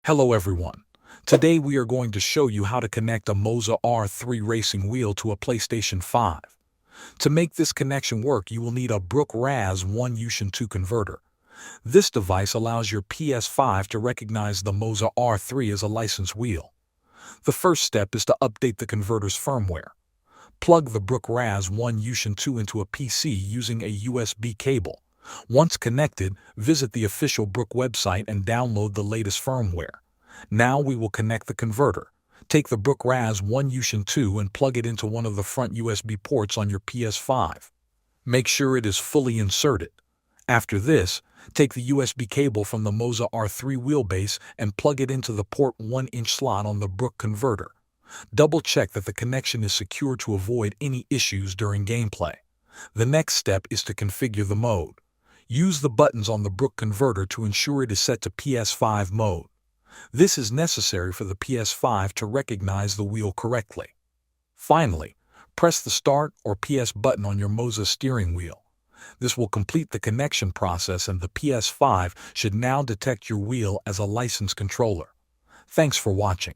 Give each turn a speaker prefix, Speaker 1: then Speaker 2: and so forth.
Speaker 1: Hello everyone. Today we are going to show you how to connect a Moza R3 racing wheel to a PlayStation 5. To make this connection work, you will need a Brook Raz 1 Ushin 2 converter. This device allows your PS5 to recognize the Moza R3 as a licensed wheel. The first step is to update the converter's firmware. Plug the Brook Raz 1 Ushin 2 into a PC using a USB cable. Once connected, visit the official Brook website and download the latest firmware. Now we will connect the converter. Take the Brook Raz 1 Ushin 2 and plug it into one of the front USB ports on your PS5. Make sure it is fully inserted. After this, take the USB cable from the Moza R3 wheelbase and plug it into the port 1-inch slot on the Brook converter. Double check that the connection is secure to avoid any issues during gameplay. The next step is to configure the mode. Use the buttons on the Brook converter to ensure it is set to PS5 mode. This is necessary for the PS5 to recognize the wheel correctly. Finally, press the Start or PS button on your Moza steering wheel. This will complete the connection process and the PS5 should now detect your wheel as a licensed controller. Thanks for watching.